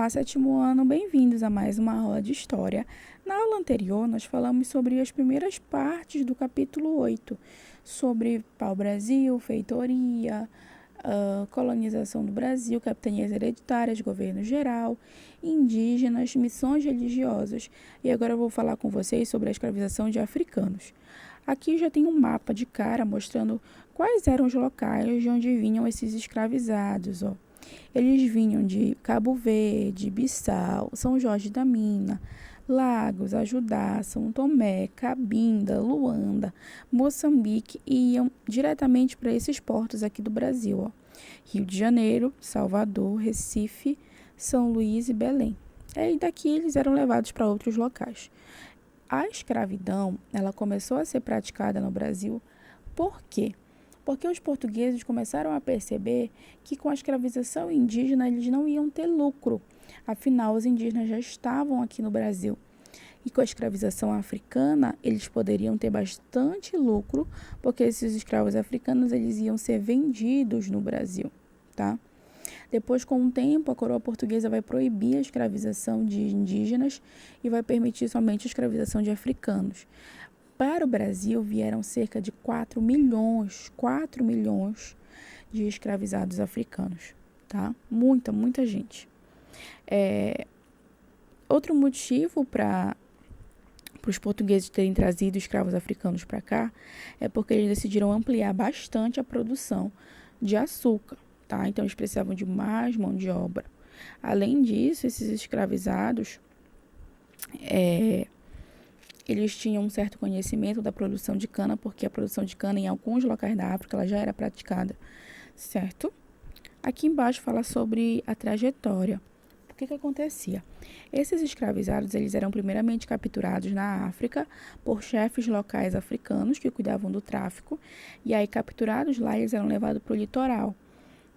Olá, sétimo ano, bem-vindos a mais uma aula de História. Na aula anterior, nós falamos sobre as primeiras partes do capítulo 8, sobre pau-brasil, feitoria, colonização do Brasil, capitanias hereditárias, governo geral, indígenas, missões religiosas. E agora eu vou falar com vocês sobre a escravização de africanos. Aqui já tem um mapa de cara mostrando quais eram os locais de onde vinham esses escravizados, ó. Eles vinham de Cabo Verde, Bissau, São Jorge da Mina, Lagos, Ajudá, São Tomé, Cabinda, Luanda, Moçambique e iam diretamente para esses portos aqui do Brasil, ó. Rio de Janeiro, Salvador, Recife, São Luís e Belém. E daqui eles eram levados para outros locais. A escravidão, ela começou a ser praticada no Brasil por quê? Porque os portugueses começaram a perceber que com a escravização indígena eles não iam ter lucro. Afinal, os indígenas já estavam aqui no Brasil. E com a escravização africana, eles poderiam ter bastante lucro, porque esses escravos africanos eles iam ser vendidos no Brasil, tá? Depois, com o tempo, a coroa portuguesa vai proibir a escravização de indígenas e vai permitir somente a escravização de africanos. Para o Brasil, vieram cerca de 4 milhões de escravizados africanos, tá? Muita gente. Outro motivo para os portugueses terem trazido escravos africanos para cá é porque eles decidiram ampliar bastante a produção de açúcar, tá? Então, eles precisavam de mais mão de obra. Além disso, esses escravizados, eles tinham um certo conhecimento da produção de cana, porque a produção de cana em alguns locais da África ela já era praticada, certo? Aqui embaixo fala sobre a trajetória. O que acontecia? Esses escravizados, eles eram primeiramente capturados na África por chefes locais africanos que cuidavam do tráfico, e aí capturados lá, eles eram levados para o litoral.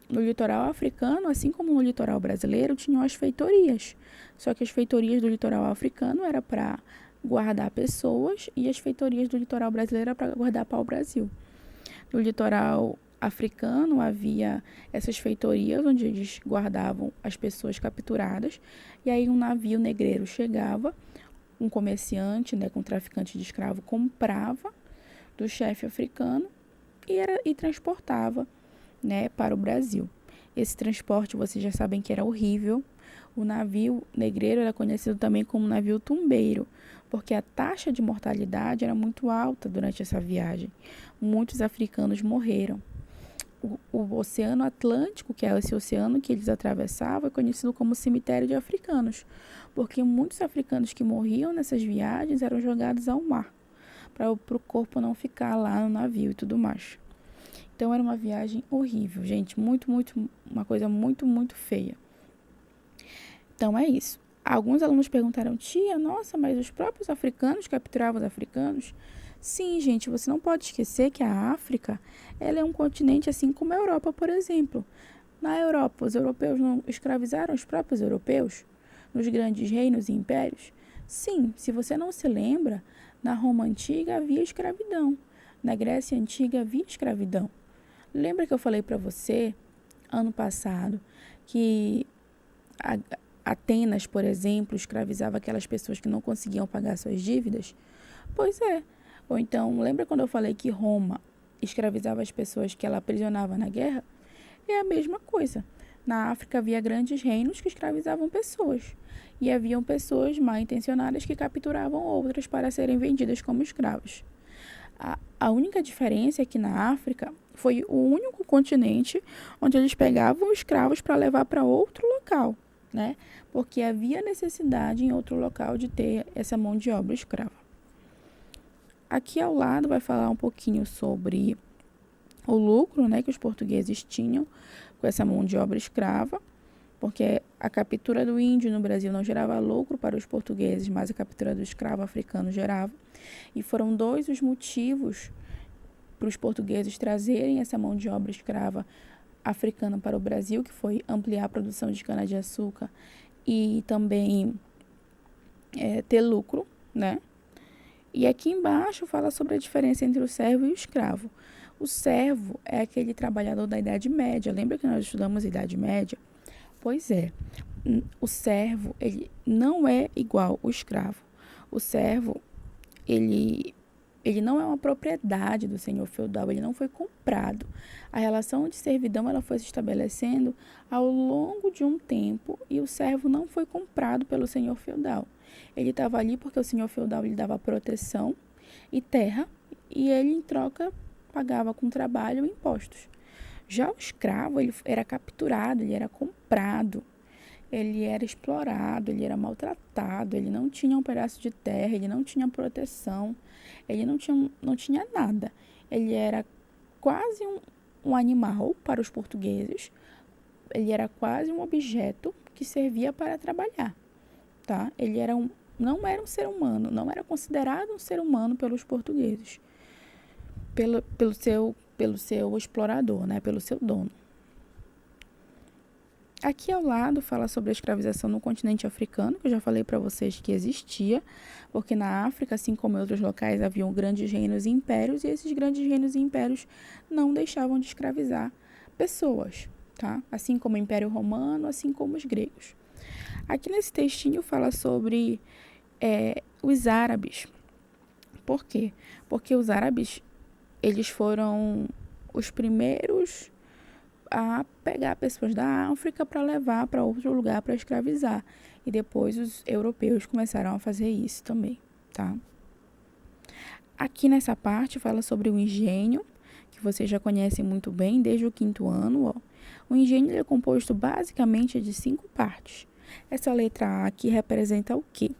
No litoral africano, assim como no litoral brasileiro, tinham as feitorias. Só que as feitorias do litoral africano era para guardar pessoas e as feitorias do litoral brasileiro era para guardar pau-brasil. No litoral africano havia essas feitorias onde eles guardavam as pessoas capturadas, e aí um navio negreiro chegava, um comerciante, né, com um traficante de escravo, comprava do chefe africano e transportava, né, para o Brasil. Esse transporte vocês já sabem que era horrível. O navio negreiro era conhecido também como navio tumbeiro, porque a taxa de mortalidade era muito alta durante essa viagem. Muitos africanos morreram. O Oceano Atlântico, que é esse oceano que eles atravessavam, é conhecido como cemitério de africanos, porque muitos africanos que morriam nessas viagens eram jogados ao mar, para o corpo não ficar lá no navio e tudo mais. Então, era uma viagem horrível, gente, uma coisa muito feia. Então, é isso. Alguns alunos perguntaram, tia, nossa, mas os próprios africanos capturavam os africanos? Sim, gente, você não pode esquecer que a África, ela é um continente assim como a Europa, por exemplo. Na Europa, os europeus não escravizaram os próprios europeus? Nos grandes reinos e impérios? Sim, se você não se lembra, na Roma Antiga havia escravidão. Na Grécia Antiga havia escravidão. Lembra que eu falei para você, ano passado, que Atenas, por exemplo, escravizava aquelas pessoas que não conseguiam pagar suas dívidas? Pois é. Ou então, lembra quando eu falei que Roma escravizava as pessoas que ela aprisionava na guerra? É a mesma coisa. Na África havia grandes reinos que escravizavam pessoas. E haviam pessoas mal intencionadas que capturavam outras para serem vendidas como escravos. A única diferença é que na África foi o único continente onde eles pegavam escravos para levar para outro local, né? Porque havia necessidade em outro local de ter essa mão de obra escrava. Aqui ao lado vai falar um pouquinho sobre o lucro, né, que os portugueses tinham com essa mão de obra escrava, porque a captura do índio no Brasil não gerava lucro para os portugueses, mas a captura do escravo africano gerava. E foram dois os motivos para os portugueses trazerem essa mão de obra escrava africana para o Brasil, que foi ampliar a produção de cana-de-açúcar e também ter lucro, né? E aqui embaixo fala sobre a diferença entre o servo e o escravo. O servo é aquele trabalhador da Idade Média. Lembra que nós estudamos a Idade Média? Pois é. o servo, ele não é igual ao escravo. O servo, ele não é uma propriedade do senhor feudal, ele não foi comprado. A relação de servidão ela foi se estabelecendo ao longo de um tempo e o servo não foi comprado pelo senhor feudal. Ele estava ali porque o senhor feudal lhe dava proteção e terra e ele, em troca, pagava com trabalho impostos. Já o escravo, ele era capturado, ele era comprado, ele era explorado, ele era maltratado, ele não tinha um pedaço de terra, ele não tinha proteção, ele não tinha nada. Ele era quase um animal para os portugueses, ele era quase um objeto que servia para trabalhar, tá? Não era um ser humano, não era considerado um ser humano pelos portugueses, pelo seu explorador, né? Pelo seu dono. Aqui ao lado fala sobre a escravização no continente africano, que eu já falei para vocês que existia, porque na África, assim como em outros locais, haviam grandes reinos e impérios, e esses grandes reinos e impérios não deixavam de escravizar pessoas, tá? Assim como o Império Romano, assim como os gregos. Aqui nesse textinho fala sobre os árabes. Por quê? Porque os árabes, eles foram os primeiros a pegar pessoas da África para levar para outro lugar para escravizar. E depois os europeus começaram a fazer isso também, tá? Aqui nessa parte fala sobre o engenho, que vocês já conhecem muito bem desde o 5º ano, ó. O engenho é composto basicamente de 5 partes. Essa letra A aqui representa o quê?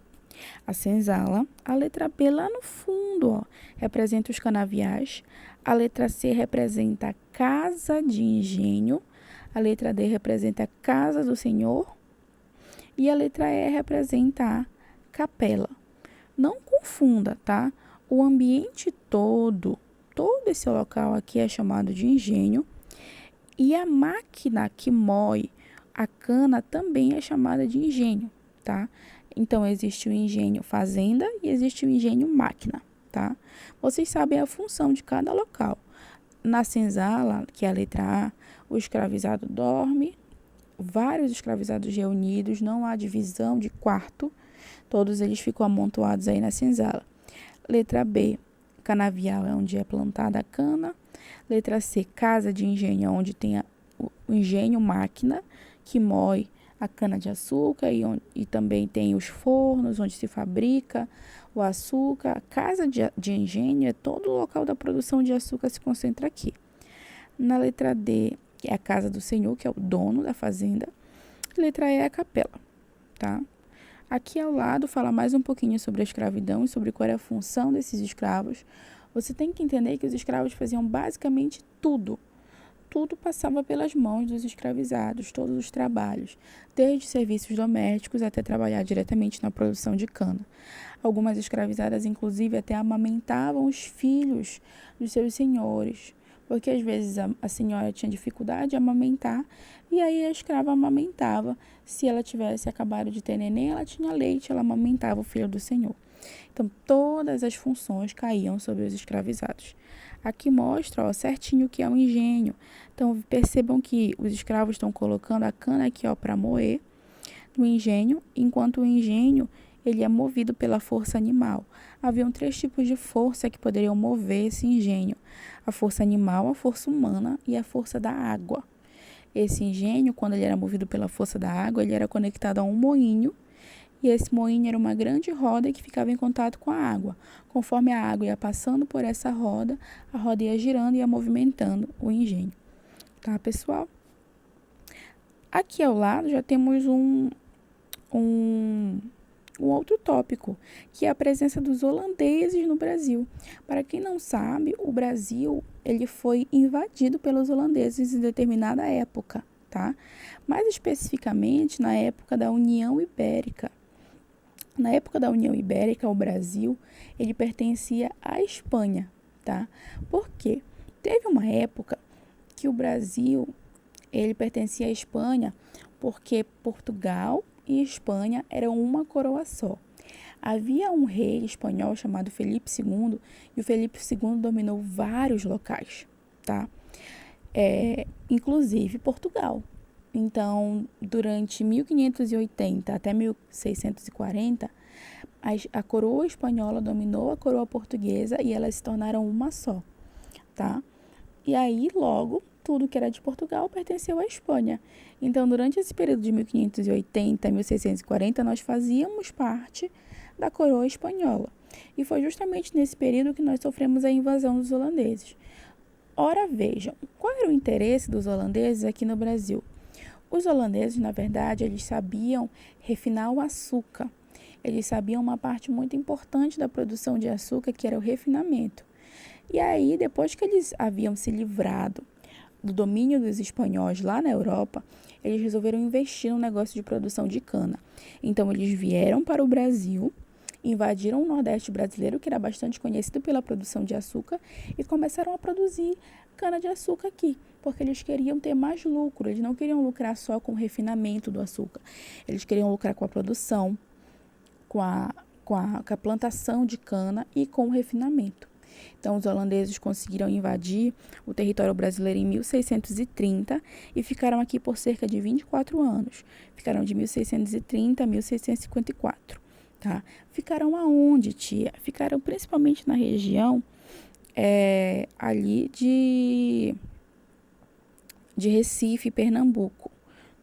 A senzala. A letra B lá no fundo, ó, representa os canaviais. A letra C representa a casa de engenho. A letra D representa a casa do senhor. E a letra E representa a capela. Não confunda, tá? O ambiente todo esse local aqui é chamado de engenho. E a máquina que moe a cana também é chamada de engenho, tá? Então, existe o engenho fazenda e existe o engenho máquina, tá? Vocês sabem a função de cada local. Na senzala, que é a letra A, o escravizado dorme, vários escravizados reunidos, não há divisão de quarto, todos eles ficam amontoados aí na senzala. Letra B, canavial é onde é plantada a cana. Letra C, casa de engenho, onde tem o engenho máquina, que moe a cana-de-açúcar e também tem os fornos onde se fabrica o açúcar. A casa de engenho é todo o local da produção de açúcar se concentra aqui. Na letra D, que é a casa do senhor, que é o dono da fazenda. Letra E é a capela, tá? Aqui ao lado fala mais um pouquinho sobre a escravidão e sobre qual é a função desses escravos. Você tem que entender que os escravos faziam basicamente tudo. Tudo passava pelas mãos dos escravizados, todos os trabalhos, desde serviços domésticos até trabalhar diretamente na produção de cana. Algumas escravizadas, inclusive, até amamentavam os filhos dos seus senhores, porque às vezes a senhora tinha dificuldade de amamentar e aí a escrava amamentava. Se ela tivesse acabado de ter neném, ela tinha leite, ela amamentava o filho do senhor. Então, todas as funções caíam sobre os escravizados. Aqui mostra, ó, certinho o que é um engenho. Então, percebam que os escravos estão colocando a cana aqui, ó, para moer no engenho, enquanto o engenho, ele é movido pela força animal. Haviam 3 tipos de força que poderiam mover esse engenho: a força animal, a força humana e a força da água. Esse engenho, quando ele era movido pela força da água, ele era conectado a um moinho, e esse moinho era uma grande roda que ficava em contato com a água. Conforme a água ia passando por essa roda, a roda ia girando e ia movimentando o engenho. Tá, pessoal? Aqui ao lado já temos um outro tópico, que é a presença dos holandeses no Brasil. Para quem não sabe, o Brasil ele foi invadido pelos holandeses em determinada época, tá? Mais especificamente na época da União Ibérica. Na época da União Ibérica, o Brasil, ele pertencia à Espanha, tá? Por quê? Teve uma época que o Brasil, ele pertencia à Espanha porque Portugal e Espanha eram uma coroa só. Havia um rei espanhol chamado Felipe II, e o Felipe II dominou vários locais, tá? Inclusive Portugal. Então, durante 1580 até 1640, a coroa espanhola dominou a coroa portuguesa e elas se tornaram uma só, tá? E aí, logo, tudo que era de Portugal pertenceu à Espanha. Então, durante esse período de 1580 a 1640, nós fazíamos parte da coroa espanhola. E foi justamente nesse período que nós sofremos a invasão dos holandeses. Ora, vejam, qual era o interesse dos holandeses aqui no Brasil? Os holandeses, na verdade, eles sabiam refinar o açúcar. Eles sabiam uma parte muito importante da produção de açúcar, que era o refinamento. E aí, depois que eles haviam se livrado do domínio dos espanhóis lá na Europa, eles resolveram investir no negócio de produção de cana. Então, eles vieram para o Brasil, invadiram o Nordeste brasileiro, que era bastante conhecido pela produção de açúcar, e começaram a produzir cana-de-açúcar aqui, porque eles queriam ter mais lucro, eles não queriam lucrar só com o refinamento do açúcar, eles queriam lucrar com a produção, com a plantação de cana e com o refinamento. Então, os holandeses conseguiram invadir o território brasileiro em 1630 e ficaram aqui por cerca de 24 anos. Ficaram de 1630 a 1654, tá? Ficaram aonde, tia? Ficaram principalmente na região ali de Recife, Pernambuco,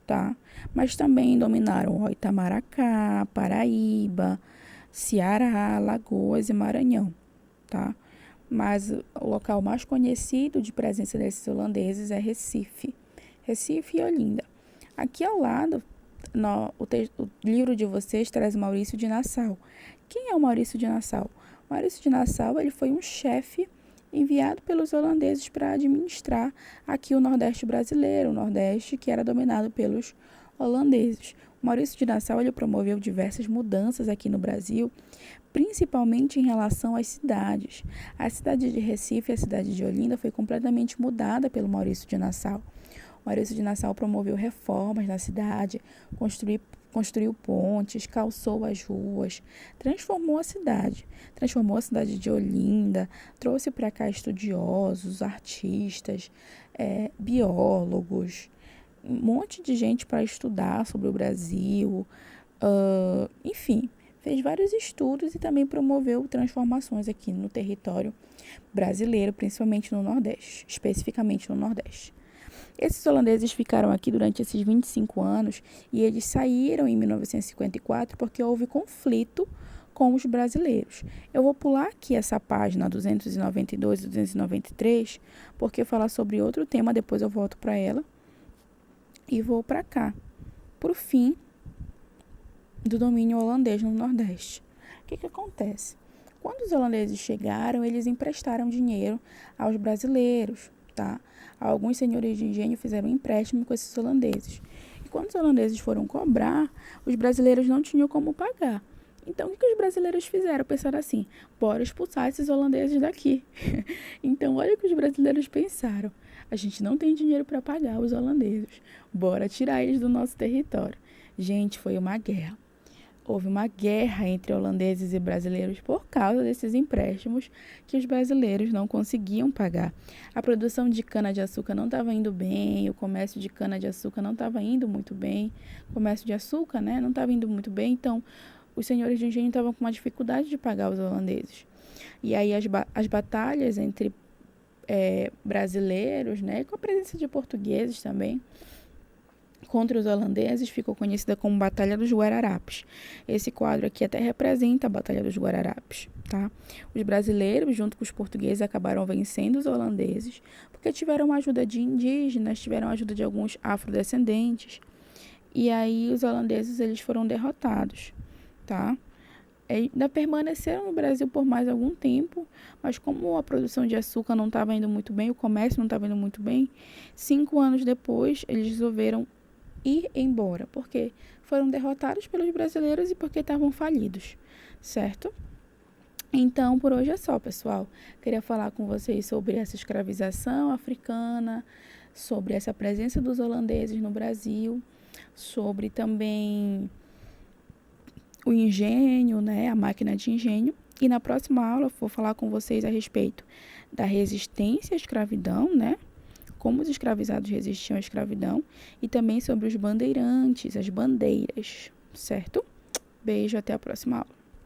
tá? Mas também dominaram o Itamaracá, Paraíba, Ceará, Alagoas e Maranhão, tá? Mas o local mais conhecido de presença desses holandeses é Recife e Olinda. Aqui ao lado, o livro de vocês traz Maurício de Nassau. Quem é o Maurício de Nassau? Maurício de Nassau, ele foi um chefe enviado pelos holandeses para administrar aqui o Nordeste brasileiro, o Nordeste que era dominado pelos holandeses. O Maurício de Nassau, ele promoveu diversas mudanças aqui no Brasil, principalmente em relação às cidades. A cidade de Recife e a cidade de Olinda foi completamente mudada pelo Maurício de Nassau. O Maurício de Nassau promoveu reformas na cidade, construiu pontes, calçou as ruas, transformou a cidade de Olinda, trouxe para cá estudiosos, artistas, biólogos, um monte de gente para estudar sobre o Brasil, enfim, fez vários estudos e também promoveu transformações aqui no território brasileiro, principalmente no Nordeste, especificamente no Nordeste. Esses holandeses ficaram aqui durante esses 25 anos e eles saíram em 1954 porque houve conflito com os brasileiros. Eu vou pular aqui essa página 292 e 293 porque fala sobre outro tema, depois eu volto para ela e vou para cá, para o fim do domínio holandês no Nordeste. O que acontece? Quando os holandeses chegaram, eles emprestaram dinheiro aos brasileiros, tá? Alguns senhores de engenho fizeram um empréstimo com esses holandeses. E quando os holandeses foram cobrar, os brasileiros não tinham como pagar. Então, o que os brasileiros fizeram? Pensaram assim, bora expulsar esses holandeses daqui. Então, olha o que os brasileiros pensaram. A gente não tem dinheiro para pagar os holandeses. Bora tirar eles do nosso território. Gente, foi uma guerra. Houve uma guerra entre holandeses e brasileiros por causa desses empréstimos que os brasileiros não conseguiam pagar. A produção de cana-de-açúcar não estava indo bem, o comércio de cana-de-açúcar não estava indo muito bem, o comércio de açúcar, né, não estava indo muito bem, então os senhores de engenho estavam com uma dificuldade de pagar os holandeses. E aí as batalhas entre brasileiros, né, com a presença de portugueses também, contra os holandeses, ficou conhecida como Batalha dos Guararapes. Esse quadro aqui até representa a Batalha dos Guararapes, tá? Os brasileiros, junto com os portugueses, acabaram vencendo os holandeses, porque tiveram a ajuda de indígenas, tiveram a ajuda de alguns afrodescendentes, e aí os holandeses, eles foram derrotados, tá? Ainda permaneceram no Brasil por mais algum tempo, mas como a produção de açúcar não estava indo muito bem, o comércio não estava indo muito bem, 5 anos depois, eles resolveram ir embora, porque foram derrotados pelos brasileiros e porque estavam falidos, certo? Então, por hoje é só, pessoal. Queria falar com vocês sobre essa escravização africana, sobre essa presença dos holandeses no Brasil, sobre também o engenho, né, a máquina de engenho. E na próxima aula eu vou falar com vocês a respeito da resistência à escravidão, né, como os escravizados resistiam à escravidão e também sobre os bandeirantes, as bandeiras, certo? Beijo, até a próxima aula.